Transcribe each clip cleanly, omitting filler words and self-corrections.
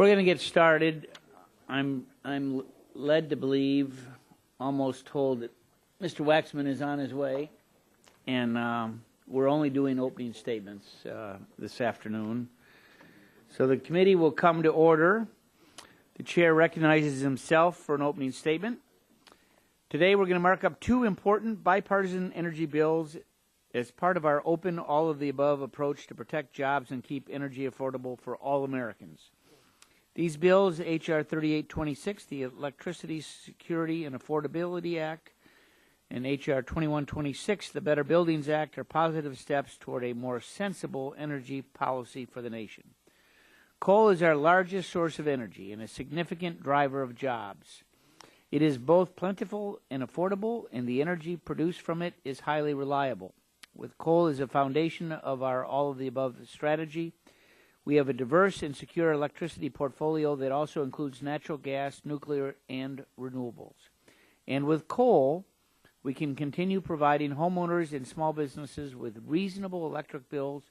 We're going to get started. I'm led to believe, almost told, that Mr. Waxman is on his way, and we're only doing opening statements this afternoon. So the committee will come to order. The chair recognizes himself for an opening statement. Today we're going to mark up two important bipartisan energy bills as part of our open, all-of-the-above approach to protect jobs and keep energy affordable for all Americans. These bills, H.R. 3826, the Electricity Security and Affordability Act, and H.R. 2126, the Better Buildings Act, are positive steps toward a more sensible energy policy for the nation. Coal is our largest source of energy and a significant driver of jobs. It is both plentiful and affordable, and the energy produced from it is highly reliable. With coal as a foundation of our all-of-the-above strategy, we have a diverse and secure electricity portfolio that also includes natural gas, nuclear, and renewables. And with coal, we can continue providing homeowners and small businesses with reasonable electric bills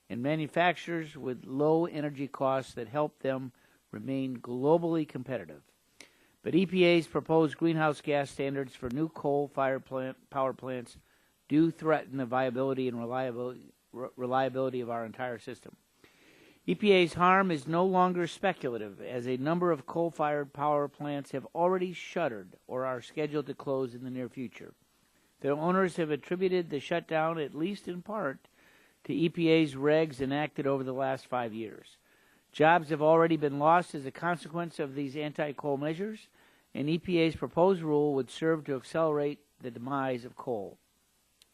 and manufacturers with low energy costs that help them remain globally competitive. But EPA's proposed greenhouse gas standards for new coal-fired power plants do threaten the viability and reliability of our entire system. EPA's harm is no longer speculative, as a number of coal-fired power plants have already shuttered or are scheduled to close in the near future. Their owners have attributed the shutdown, at least in part, to EPA's regs enacted over the last 5 years. Jobs have already been lost as a consequence of these anti-coal measures, and EPA's proposed rule would serve to accelerate the demise of coal.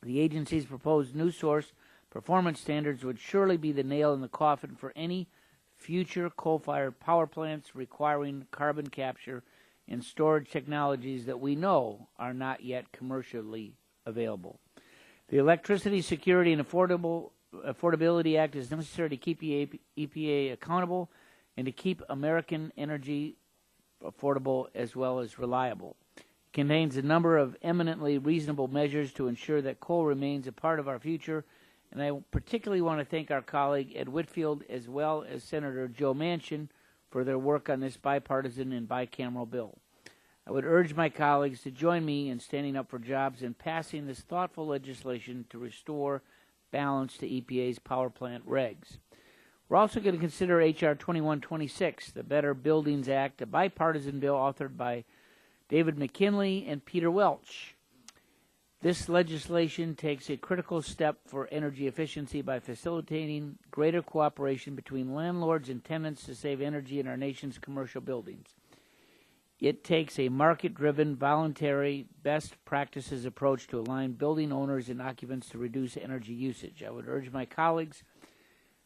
The agency's proposed new source performance standards would surely be the nail in the coffin for any future coal-fired power plants requiring carbon capture and storage technologies that we know are not yet commercially available. The Electricity Security and Affordability Act is necessary to keep EPA accountable and to keep American energy affordable as well as reliable. It contains a number of eminently reasonable measures to ensure that coal remains a part of our future, and I particularly want to thank our colleague Ed Whitfield as well as Senator Joe Manchin for their work on this bipartisan and bicameral bill. I would urge my colleagues to join me in standing up for jobs and passing this thoughtful legislation to restore balance to EPA's power plant regs. We're also going to consider H.R. 2126, the Better Buildings Act, a bipartisan bill authored by David McKinley and Peter Welch. This legislation takes a critical step for energy efficiency by facilitating greater cooperation between landlords and tenants to save energy in our nation's commercial buildings. It takes a market-driven, voluntary, best practices approach to align building owners and occupants to reduce energy usage. I would urge my colleagues,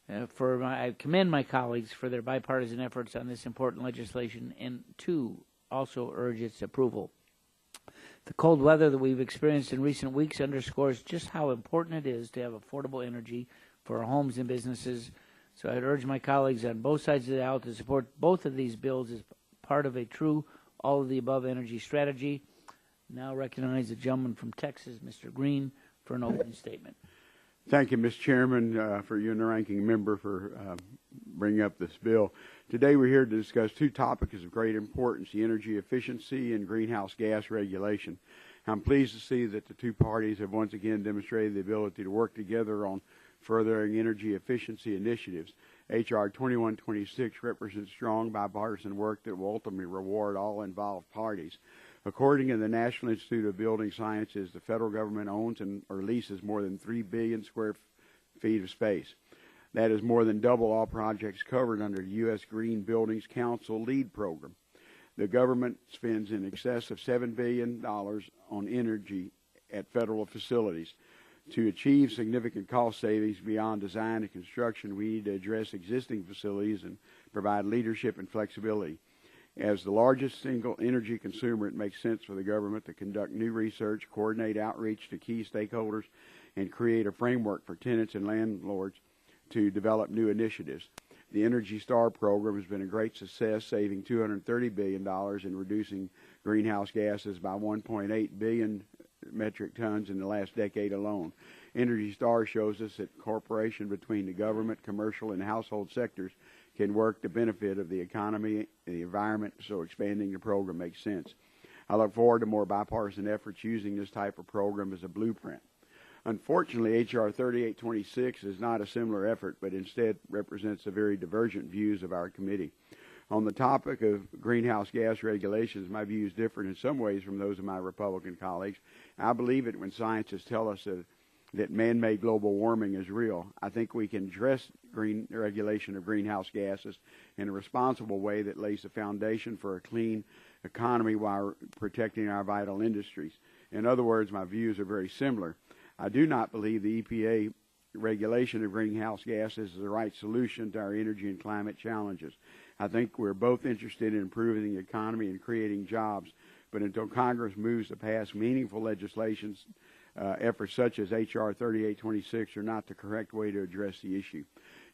I commend my colleagues for their bipartisan efforts on this important legislation, and also urge its approval. The cold weather that we've experienced in recent weeks underscores just how important it is to have affordable energy for our homes and businesses. So I'd urge my colleagues on both sides of the aisle to support both of these bills as part of a true all-of-the-above energy strategy. Now recognize the gentleman from Texas, Mr. Green, for an opening statement. Thank you, Mr. Chairman, for you and the ranking member for bringing up this bill. Today we're here to discuss two topics of great importance, the energy efficiency and greenhouse gas regulation. I'm pleased to see that the two parties have once again demonstrated the ability to work together on furthering energy efficiency initiatives. H.R. 2126 represents strong bipartisan work that will ultimately reward all involved parties. According to the National Institute of Building Sciences, the federal government owns or leases more than 3 billion square feet of space. That is more than double all projects covered under the U.S. Green Buildings Council LEED program. The government spends in excess of $7 billion on energy at federal facilities. To achieve significant cost savings beyond design and construction, we need to address existing facilities and provide leadership and flexibility. As the largest single energy consumer, it makes sense for the government to conduct new research, coordinate outreach to key stakeholders, and create a framework for tenants and landlords to develop new initiatives. The Energy Star program has been a great success, saving $230 billion and reducing greenhouse gases by 1.8 billion metric tons in the last decade alone. Energy Star shows us that cooperation between the government, commercial, and household sectors can work to benefit of the economy and the environment, so expanding the program makes sense. I look forward to more bipartisan efforts using this type of program as a blueprint. Unfortunately, H.R. 3826 is not a similar effort, but instead represents the very divergent views of our committee. On the topic of greenhouse gas regulations, my views differ in some ways from those of my Republican colleagues. I believe it when scientists tell us that man-made global warming is real. I think we can address regulation of greenhouse gases in a responsible way that lays the foundation for a clean economy while protecting our vital industries. In other words, my views are very similar. I do not believe the EPA regulation of greenhouse gases is the right solution to our energy and climate challenges. I think we're both interested in improving the economy and creating jobs, but until Congress moves to pass meaningful legislation, efforts such as H.R. 3826 are not the correct way to address the issue.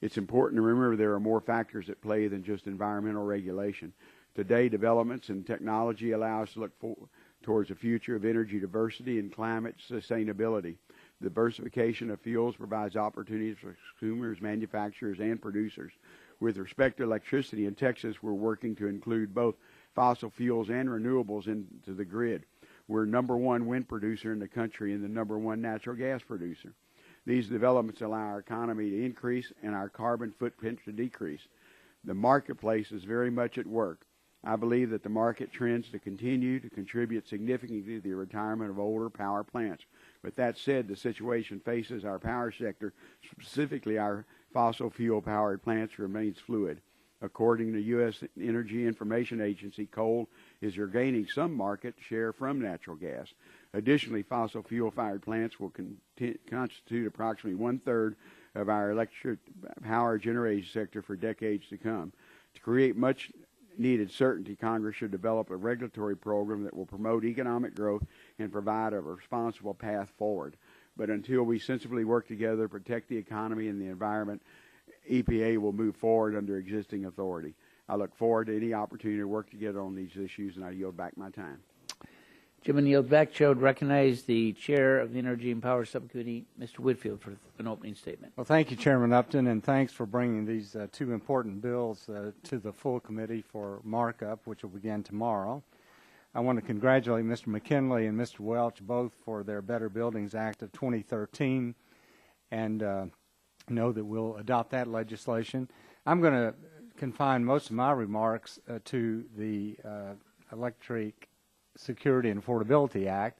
It's important to remember there are more factors at play than just environmental regulation. Today, developments in technology allow us to look towards a future of energy diversity and climate sustainability. Diversification of fuels provides opportunities for consumers, manufacturers, and producers. With respect to electricity in Texas, we're working to include both fossil fuels and renewables into the grid. We're #1 wind producer in the country and the #1 natural gas producer. These developments allow our economy to increase and our carbon footprint to decrease. The marketplace is very much at work. I believe that the market trends to continue to contribute significantly to the retirement of older power plants. With that said, the situation faces our power sector, specifically our fossil fuel powered plants, remains fluid. According to U.S. Energy Information Agency, coal is regaining some market share from natural gas. Additionally, fossil fuel fired plants will constitute approximately 1/3 of our electric power generation sector for decades to come. To create much needed certainty, Congress should develop a regulatory program that will promote economic growth and provide a responsible path forward. But until we sensibly work together to protect the economy and the environment, EPA will move forward under existing authority. I look forward to any opportunity to work together on these issues, and I yield back my time. Chairman yields back. Chair would recognize the chair of the Energy and Power Subcommittee, Mr. Whitfield, for an opening statement. Well, thank you, Chairman Upton, and thanks for bringing these two important bills to the full committee for markup, which will begin tomorrow. I want to congratulate Mr. McKinley and Mr. Welch both for their Better Buildings Act of 2013, and know that we'll adopt that legislation. I'm going to confine most of my remarks to the Electric Security and Affordability Act.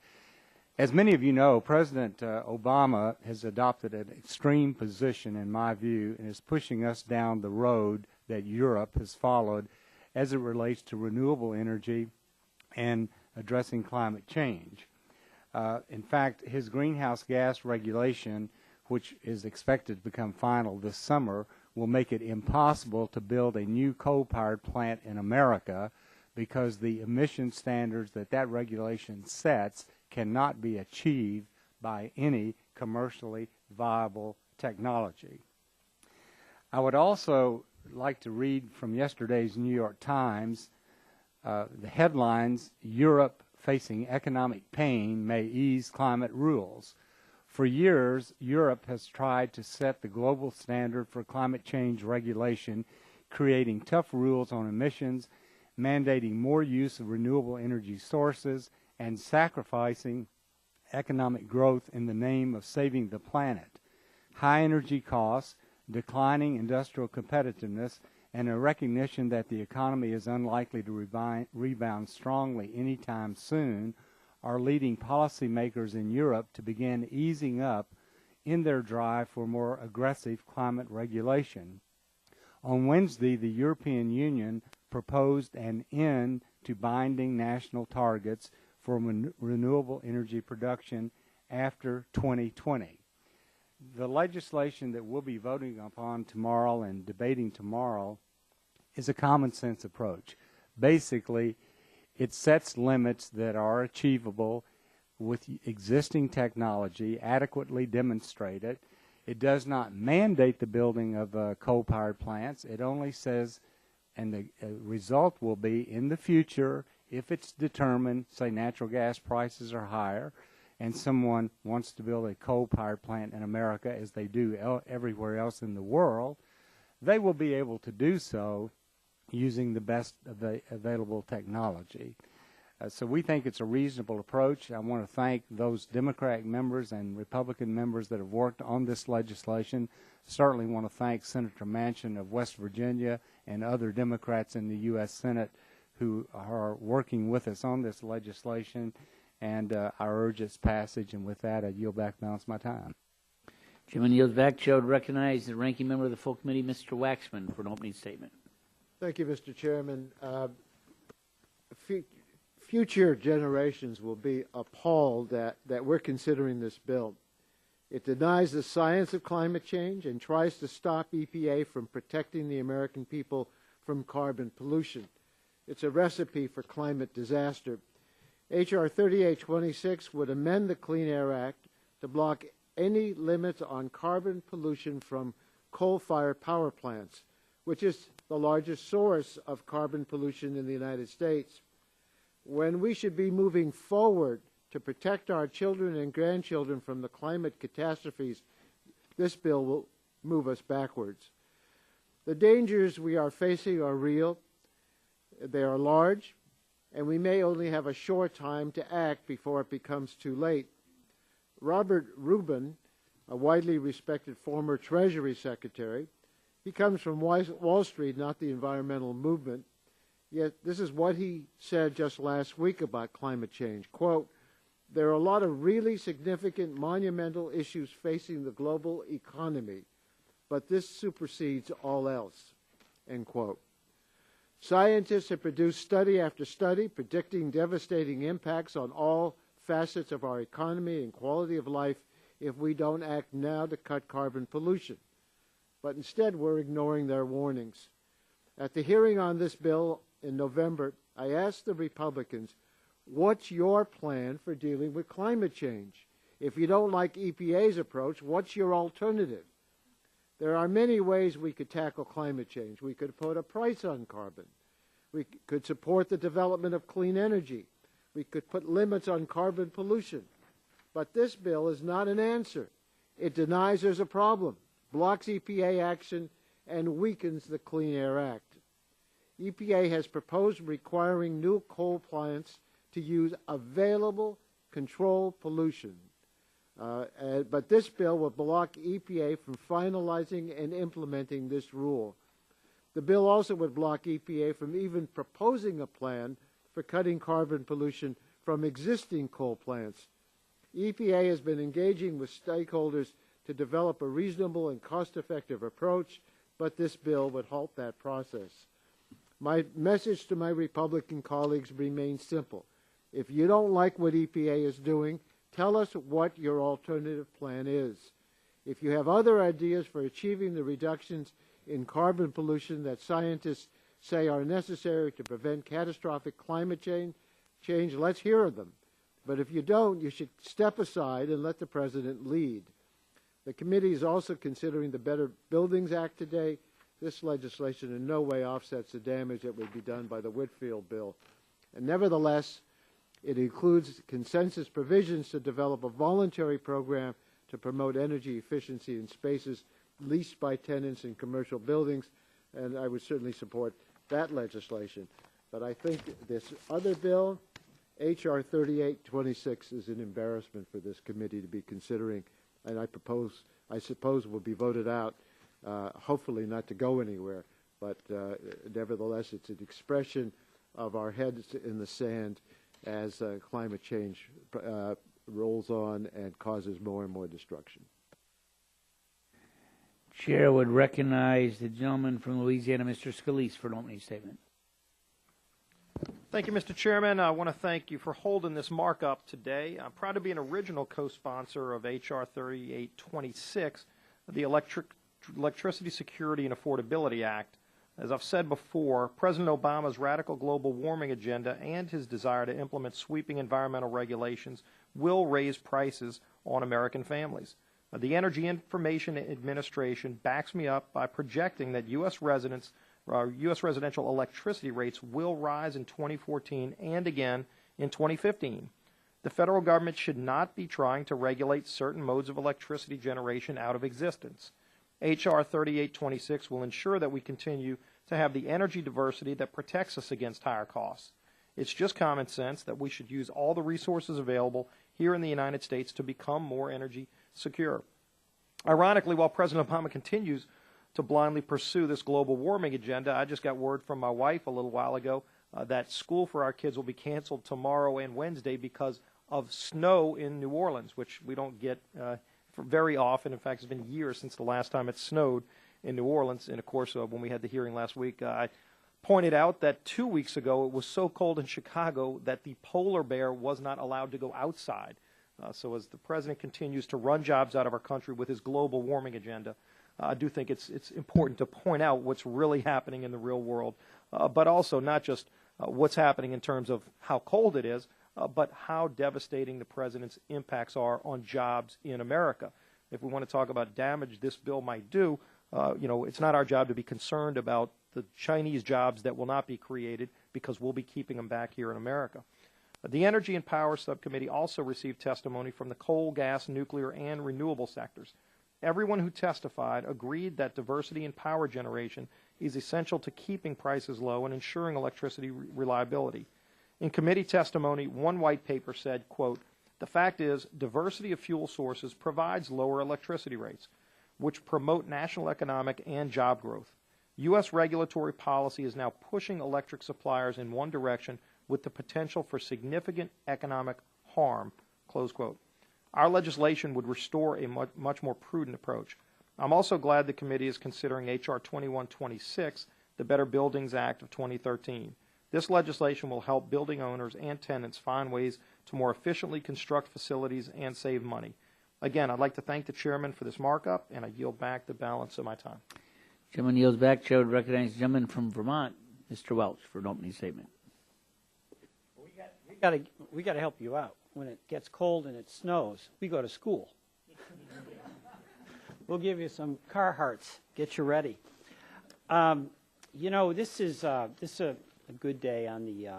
As many of you know, President Obama has adopted an extreme position, in my view, and is pushing us down the road that Europe has followed as it relates to renewable energy and addressing climate change. In fact, his greenhouse gas regulation, which is expected to become final this summer, will make it impossible to build a new coal-powered plant in America because the emission standards that regulation sets cannot be achieved by any commercially viable technology. I would also like to read from yesterday's New York Times the headlines, "Europe Facing Economic Pain May Ease Climate Rules." For years, Europe has tried to set the global standard for climate change regulation, creating tough rules on emissions, mandating more use of renewable energy sources, and sacrificing economic growth in the name of saving the planet. High energy costs, declining industrial competitiveness, and a recognition that the economy is unlikely to rebound strongly anytime soon are leading policymakers in Europe to begin easing up in their drive for more aggressive climate regulation. On Wednesday, the European Union proposed an end to binding national targets for renewable energy production after 2020. The legislation that we'll be voting upon tomorrow and debating tomorrow is a common sense approach. Basically, it sets limits that are achievable with existing technology, adequately demonstrated. It does not mandate the building of coal-powered plants. It only says, and the result will be in the future, if it's determined, say natural gas prices are higher, and someone wants to build a coal-powered plant in America, as they do everywhere else in the world, they will be able to do so using the best available technology. So we think it's a reasonable approach. I want to thank those Democratic members and Republican members that have worked on this legislation. Certainly want to thank Senator Manchin of West Virginia and other Democrats in the U.S. Senate who are working with us on this legislation, and I urge its passage. And with that, I yield back the balance of my time. Chairman yields back. Chair would recognize the ranking member of the full committee, Mr. Waxman, for an opening statement. Thank you, Mr. Chairman. Future generations will be appalled that we're considering this bill. It denies the science of climate change and tries to stop EPA from protecting the American people from carbon pollution. It's a recipe for climate disaster. H.R. 3826 would amend the Clean Air Act to block any limits on carbon pollution from coal-fired power plants, which is the largest source of carbon pollution in the United States. When we should be moving forward to protect our children and grandchildren from the climate catastrophes, this bill will move us backwards. The dangers we are facing are real, they are large, and we may only have a short time to act before it becomes too late. Robert Rubin, a widely respected former Treasury Secretary, he comes from Wall Street, not the environmental movement. Yet this is what he said just last week about climate change. Quote, "There are a lot of really significant, monumental issues facing the global economy, but this supersedes all else." End quote. Scientists have produced study after study predicting devastating impacts on all facets of our economy and quality of life if we don't act now to cut carbon pollution. But instead, we're ignoring their warnings. At the hearing on this bill in November, I asked the Republicans, what's your plan for dealing with climate change? If you don't like EPA's approach, what's your alternative? There are many ways we could tackle climate change. We could put a price on carbon. We could support the development of clean energy. We could put limits on carbon pollution. But this bill is not an answer. It denies there's a problem, blocks EPA action, and weakens the Clean Air Act. EPA has proposed requiring new coal plants to use available controlled pollution. But this bill will block EPA from finalizing and implementing this rule. The bill also would block EPA from even proposing a plan for cutting carbon pollution from existing coal plants. EPA has been engaging with stakeholders to develop a reasonable and cost-effective approach, but this bill would halt that process. My message to my Republican colleagues remains simple. If you don't like what EPA is doing, tell us what your alternative plan is. If you have other ideas for achieving the reductions in carbon pollution that scientists say are necessary to prevent catastrophic climate change, let's hear them. But if you don't, you should step aside and let the President lead. The committee is also considering the Better Buildings Act today. This legislation in no way offsets the damage that would be done by the Whitfield bill. And nevertheless, it includes consensus provisions to develop a voluntary program to promote energy efficiency in spaces leased by tenants in commercial buildings, and I would certainly support that legislation. But I think this other bill, H.R. 3826, is an embarrassment for this committee to be considering, and I suppose will be voted out, hopefully not to go anywhere, but nevertheless it's an expression of our heads in the sand as climate change rolls on and causes more and more destruction. Chair would recognize the gentleman from Louisiana, Mr. Scalise, for an opening statement. Thank you, Mr. Chairman. I want to thank you for holding this markup today. I'm proud to be an original co-sponsor of H.R. 3826, the Electricity Security and Affordability Act. As I've said before, President Obama's radical global warming agenda and his desire to implement sweeping environmental regulations will raise prices on American families. The Energy Information Administration backs me up by projecting that U.S. residential electricity rates will rise in 2014 and again in 2015. The federal government should not be trying to regulate certain modes of electricity generation out of existence. H.R. 3826 will ensure that we continue to have the energy diversity that protects us against higher costs. It's just common sense that we should use all the resources available here in the United States to become more energy secure. Ironically, while President Obama continues to blindly pursue this global warming agenda, I just got word from my wife a little while ago that school for our kids will be canceled tomorrow and Wednesday because of snow in New Orleans, which we don't get very often. In fact, it's been years since the last time it snowed in New Orleans. And, of course, when we had the hearing last week, I pointed out that 2 weeks ago it was so cold in Chicago that the polar bear was not allowed to go outside. So as the president continues to run jobs out of our country with his global warming agenda, I do think it's important to point out what's really happening in the real world, but also not just what's happening in terms of how cold it is, but how devastating the president's impacts are on jobs in America. If we want to talk about damage this bill might do, it's not our job to be concerned about the Chinese jobs that will not be created because we'll be keeping them back here in America. The Energy and Power Subcommittee also received testimony from the coal, gas, nuclear, and renewable sectors. Everyone who testified agreed that diversity in power generation is essential to keeping prices low and ensuring electricity reliability. In committee testimony, one white paper said, quote, "The fact is, diversity of fuel sources provides lower electricity rates, which promote national economic and job growth. U.S. regulatory policy is now pushing electric suppliers in one direction with the potential for significant economic harm," close quote. Our legislation would restore a much more prudent approach. I'm also glad the committee is considering H.R. 2126, the Better Buildings Act of 2013. This legislation will help building owners and tenants find ways to more efficiently construct facilities and save money. Again, I'd like to thank the chairman for this markup, and I yield back the balance of my time. Gentleman yields back. Chair would recognize the gentleman from Vermont, Mr. Welch, for an opening statement. We got to help you out. When it gets cold and it snows, we go to school. We'll give you some Carhartts. Get you ready. This is a good day on the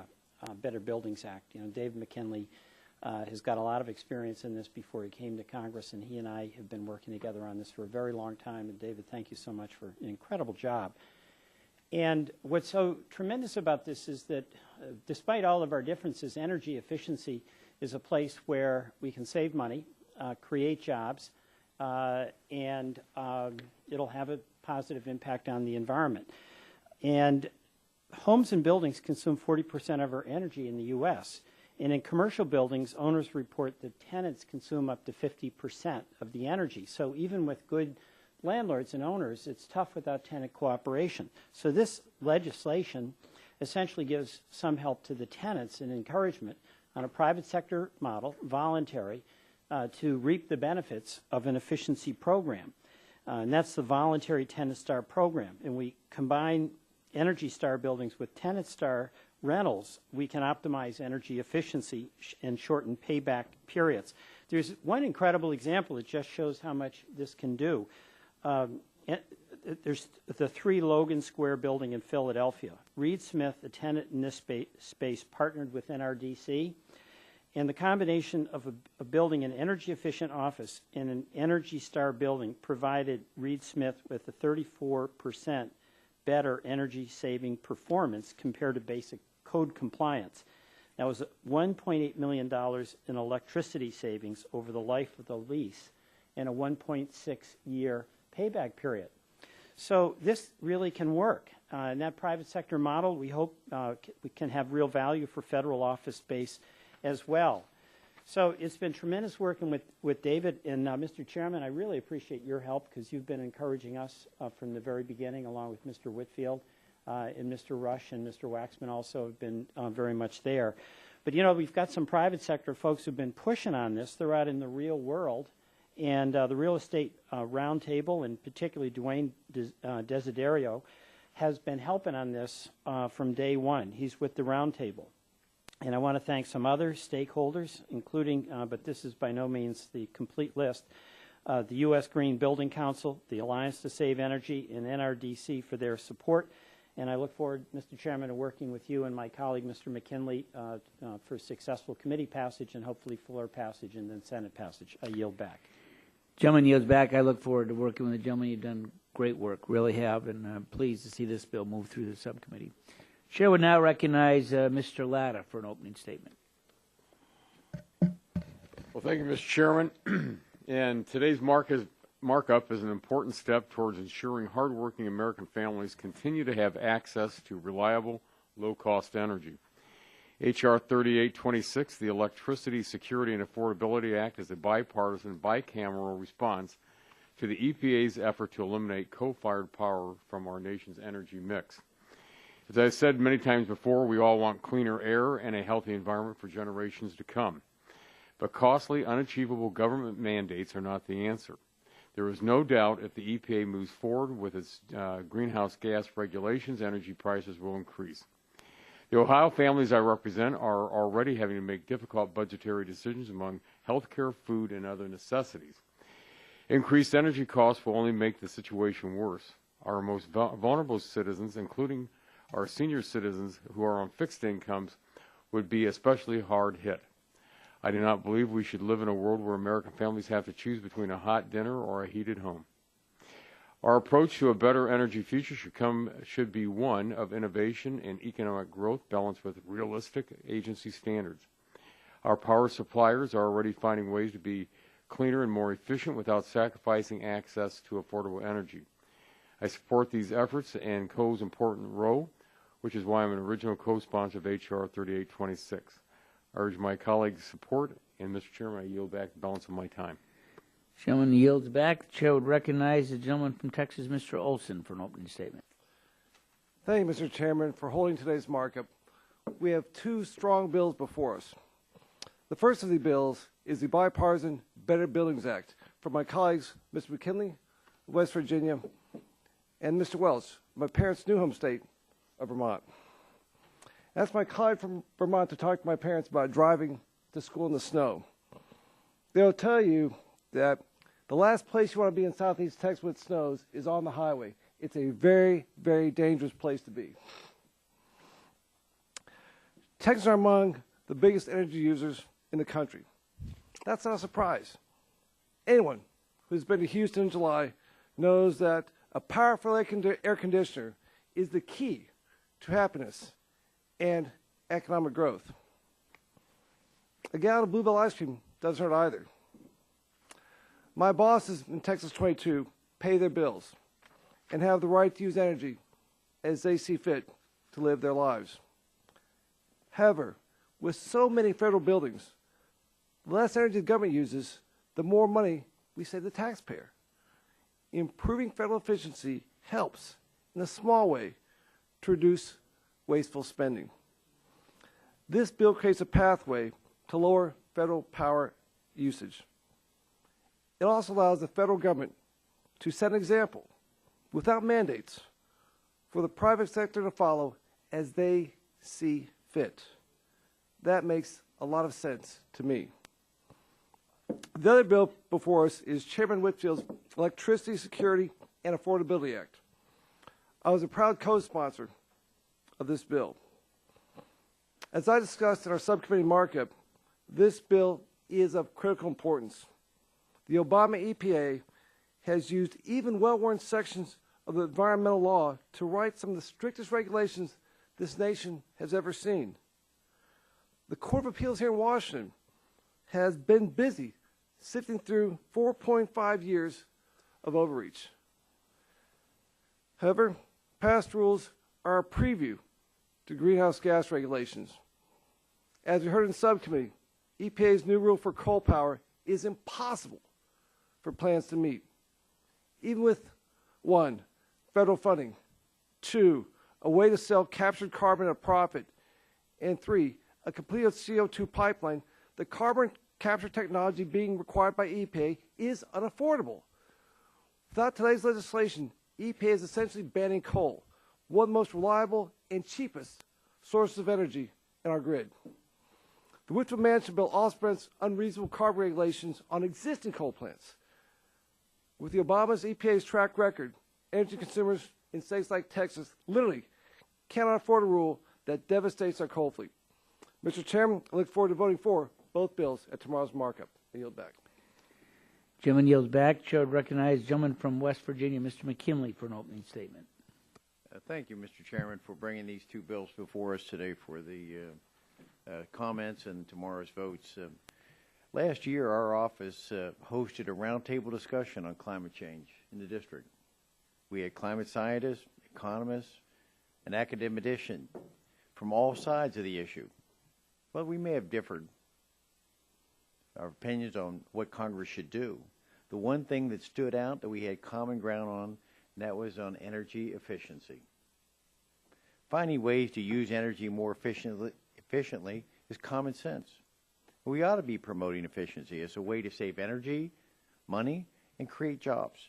Better Buildings Act. Dave McKinley has got a lot of experience in this before he came to Congress, and he and I have been working together on this for a very long time. And David, thank you so much for an incredible job. And what's so tremendous about this is that despite all of our differences, energy efficiency is a place where we can save money, create jobs, and it'll have a positive impact on the environment. And homes and buildings consume 40% of our energy in the U.S., and in commercial buildings, owners report that tenants consume up to 50% of the energy. So even with good landlords and owners, it's tough without tenant cooperation. So this legislation essentially gives some help to the tenants and encouragement on a private sector model, voluntary, to reap the benefits of an efficiency program. And that's the voluntary Tenant Star program. And we combine Energy Star buildings with Tenant Star rentals. We can optimize energy efficiency and shorten payback periods. There's one incredible example that just shows how much this can do. There's the 3 Logan Square building in Philadelphia. Reed Smith, a tenant in this space, partnered with NRDC, and the combination of building an energy-efficient office and an Energy Star building provided Reed Smith with a 34% better energy-saving performance compared to basic code compliance. That was $1.8 million in electricity savings over the life of the lease and a 1.6-year payback period. So this really can work. In that private sector model, we hope we can have real value for federal office space as well. So it's been tremendous working with David. And Mr. Chairman, I really appreciate your help because you've been encouraging us from the very beginning, along with Mr. Whitfield and Mr. Rush and Mr. Waxman also have been very much there. But, we've got some private sector folks who've been pushing on this. They're out in the real world. And the Real Estate Roundtable, and particularly Dwayne Desiderio, has been helping on this from day one. He's with the Roundtable. And I want to thank some other stakeholders, including, but this is by no means the complete list, the U.S. Green Building Council, the Alliance to Save Energy, and NRDC for their support, And I look forward, Mr. Chairman, to working with you and my colleague, Mr. McKinley, for successful committee passage and hopefully fuller passage and then Senate passage. I yield back. Gentleman yields back. I look forward to working with the gentleman. You've done great work, really have, and I'm pleased to see this bill move through the subcommittee. Chair would now recognize Mr. Latta for an opening statement. Well, thank you, Mr. Chairman. And today's markup is an important step towards ensuring hardworking American families continue to have access to reliable, low-cost energy. H.R. 3826, the Electricity Security and Affordability Act, is a bipartisan, bicameral response to the EPA's effort to eliminate coal-fired power from our nation's energy mix. As I've said many times before, we all want cleaner air and a healthy environment for generations to come. But costly, unachievable government mandates are not the answer. There is no doubt if the EPA moves forward with its greenhouse gas regulations, energy prices will increase. The Ohio families I represent are already having to make difficult budgetary decisions among health care, food, and other necessities. Increased energy costs will only make the situation worse. Our most vulnerable citizens, including our senior citizens who are on fixed incomes, would be especially hard hit. I do not believe we should live in a world where American families have to choose between a hot dinner or a heated home. Our approach to a better energy future should be one of innovation and economic growth balanced with realistic agency standards. Our power suppliers are already finding ways to be cleaner and more efficient without sacrificing access to affordable energy. I support these efforts and CO's important role, which is why I'm an original co-sponsor of H.R. 3826. I urge my colleagues' support, and Mr. Chairman, I yield back the balance of my time. Gentleman yields back. The chair would recognize the gentleman from Texas, Mr. Olson, for an opening statement. Thank you, Mr. Chairman, for holding today's markup. We have two strong bills before us. The first of the bills is the bipartisan Better Buildings Act from my colleagues, Mr. McKinley, West Virginia, and Mr. Welch, my parents' new home state of Vermont. I asked my colleague from Vermont to talk to my parents about driving to school in the snow. They'll tell you that the last place you want to be in southeast Texas when it snows is on the highway. It's a very, very dangerous place to be. Texans are among the biggest energy users in the country. That's not a surprise. Anyone who's been to Houston in July knows that a powerful air conditioner is the key to happiness and economic growth. A gallon of Bluebell ice cream doesn't hurt either. My bosses in Texas 22 pay their bills and have the right to use energy as they see fit to live their lives. However, with so many federal buildings, the less energy the government uses, the more money we save the taxpayer. Improving federal efficiency helps, in a small way, to reduce wasteful spending. This bill creates a pathway to lower federal power usage. It also allows the federal government to set an example, without mandates, for the private sector to follow as they see fit. That makes a lot of sense to me. The other bill before us is Chairman Whitfield's Electricity Security and Affordability Act. I was a proud co-sponsor of this bill. As I discussed in our subcommittee markup, this bill is of critical importance. The Obama EPA has used even well-worn sections of the environmental law to write some of the strictest regulations this nation has ever seen. The Court of Appeals here in Washington has been busy sifting through 4.5 years of overreach. However, past rules are a preview to greenhouse gas regulations. As we heard in subcommittee, EPA's new rule for coal power is impossible for plans to meet, even with 1, federal funding, 2, a way to sell captured carbon at a profit, and 3, a completed CO2 pipeline. The carbon capture technology being required by EPA is unaffordable. Without today's legislation, EPA is essentially banning coal, one of the most reliable and cheapest sources of energy in our grid. The Whitfield Mansion bill also prevents unreasonable carbon regulations on existing coal plants. With the Obama's EPA's track record, energy consumers in states like Texas literally cannot afford a rule that devastates our coal fleet. Mr. Chairman, I look forward to voting for both bills at tomorrow's markup. I yield back. Gentleman yields back. Chair would recognize gentleman from West Virginia, Mr. McKinley, for an opening statement. Thank you, Mr. Chairman, for bringing these two bills before us today for the comments and tomorrow's votes. Last year, our office hosted a roundtable discussion on climate change in the district. We had climate scientists, economists, and academicians from all sides of the issue. Well, we may have differed our opinions on what Congress should do. The one thing that stood out that we had common ground on, and that was on energy efficiency. Finding ways to use energy more efficiently is common sense. We ought to be promoting efficiency as a way to save energy, money, and create jobs.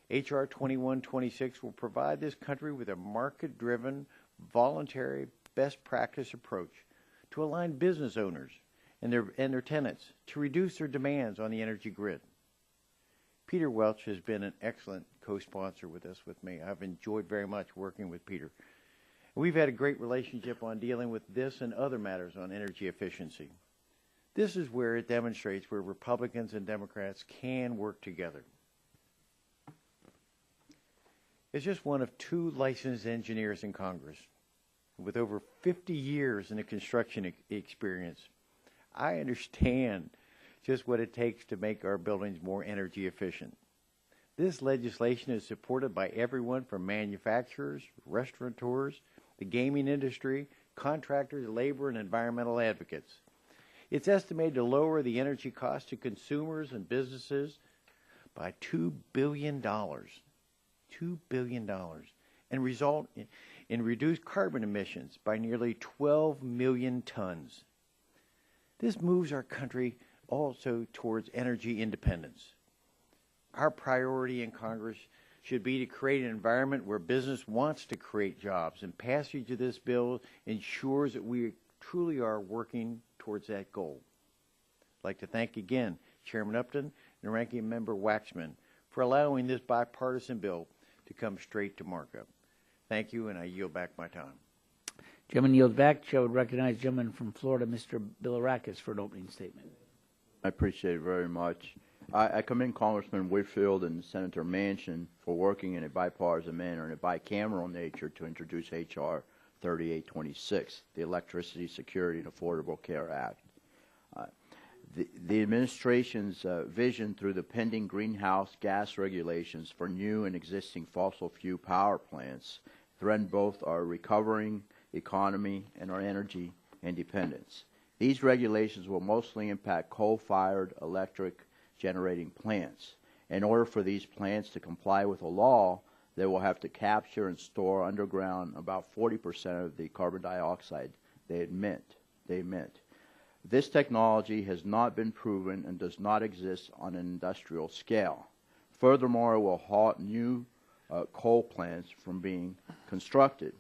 H.R. 2126 will provide this country with a market-driven, voluntary, best practice approach to align business owners and their tenants to reduce their demands on the energy grid. Peter Welch has been an excellent co-sponsor with me. I've enjoyed very much working with Peter. We've had a great relationship on dealing with this and other matters on energy efficiency. This is where it demonstrates where Republicans and Democrats can work together. As just one of two licensed engineers in Congress, with over 50 years in the construction experience, I understand just what it takes to make our buildings more energy efficient. This legislation is supported by everyone from manufacturers, restaurateurs, the gaming industry, contractors, labor, and environmental advocates. It's estimated to lower the energy cost to consumers and businesses by $2 billion. $2 billion. And result in reduced carbon emissions by nearly 12 million tons. This moves our country also towards energy independence. Our priority in Congress should be to create an environment where business wants to create jobs, and passage of this bill ensures that we truly are working towards that goal. I'd like to thank again Chairman Upton and Ranking Member Waxman for allowing this bipartisan bill to come straight to markup. Thank you, and I yield back my time. Gentleman yields back. Chair would recognize gentleman from Florida, Mr. Bilirakis, for an opening statement. I appreciate it very much. I commend Congressman Whitfield and Senator Manchin for working in a bipartisan manner and a bicameral nature to introduce H.R. 3826, the Electricity Security and Affordable Care Act. The administration's vision through the pending greenhouse gas regulations for new and existing fossil fuel power plants threaten both our recovering economy and our energy independence. These regulations will mostly impact coal-fired electric generating plants. In order for these plants to comply with the law, they will have to capture and store underground about 40% of the carbon dioxide they emit. This technology has not been proven and does not exist on an industrial scale. Furthermore, it will halt new coal plants from being constructed.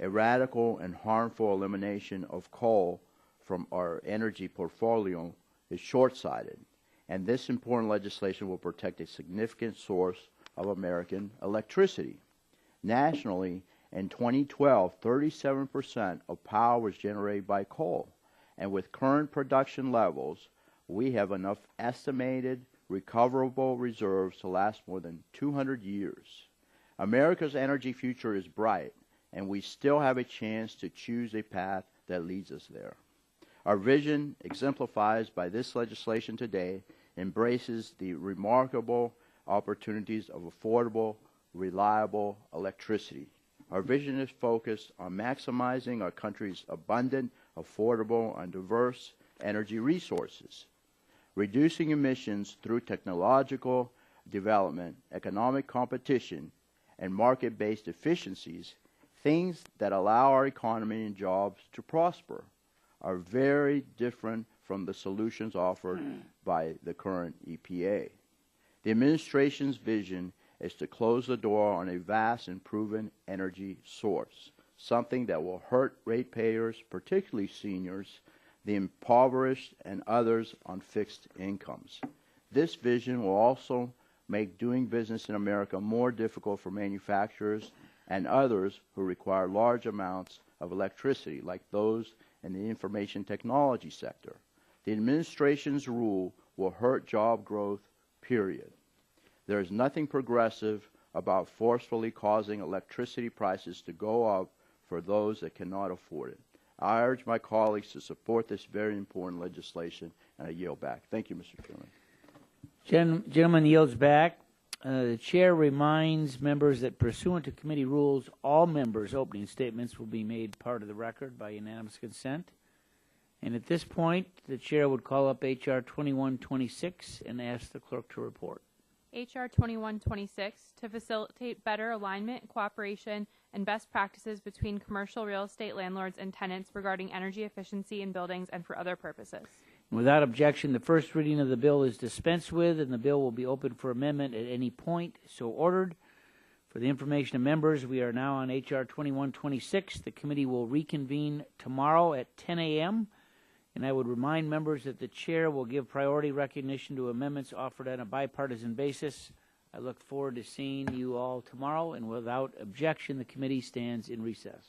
A radical and harmful elimination of coal from our energy portfolio is short-sighted, and this important legislation will protect a significant source of American electricity. Nationally, in 2012, 37% of power was generated by coal, and with current production levels, we have enough estimated recoverable reserves to last more than 200 years. America's energy future is bright, and we still have a chance to choose a path that leads us there. Our vision, exemplified by this legislation today, embraces the remarkable opportunities of affordable, reliable electricity. Our vision is focused on maximizing our country's abundant, affordable, and diverse energy resources, reducing emissions through technological development, economic competition, and market-based efficiencies, things that allow our economy and jobs to prosper, are very different from the solutions offered by the current EPA. The administration's vision is to close the door on a vast and proven energy source, something that will hurt ratepayers, particularly seniors, the impoverished, and others on fixed incomes. This vision will also make doing business in America more difficult for manufacturers and others who require large amounts of electricity, like those in the information technology sector. The administration's rule will hurt job growth, period. There is nothing progressive about forcefully causing electricity prices to go up for those that cannot afford it. I urge my colleagues to support this very important legislation, and I yield back. Thank you, Mr. Chairman. Gentleman yields back. The chair reminds members that pursuant to committee rules, all members' opening statements will be made part of the record by unanimous consent. And at this point, the chair would call up H.R. 2126 and ask the clerk to report. H.R. 2126 to facilitate better alignment, cooperation, and best practices between commercial real estate landlords and tenants regarding energy efficiency in buildings and for other purposes. Without objection, the first reading of the bill is dispensed with, and the bill will be open for amendment at any point so ordered. For the information of members, we are now on H.R. 2126. The committee will reconvene tomorrow at 10 a.m., and I would remind members that the chair will give priority recognition to amendments offered on a bipartisan basis. I look forward to seeing you all tomorrow, and without objection, the committee stands in recess.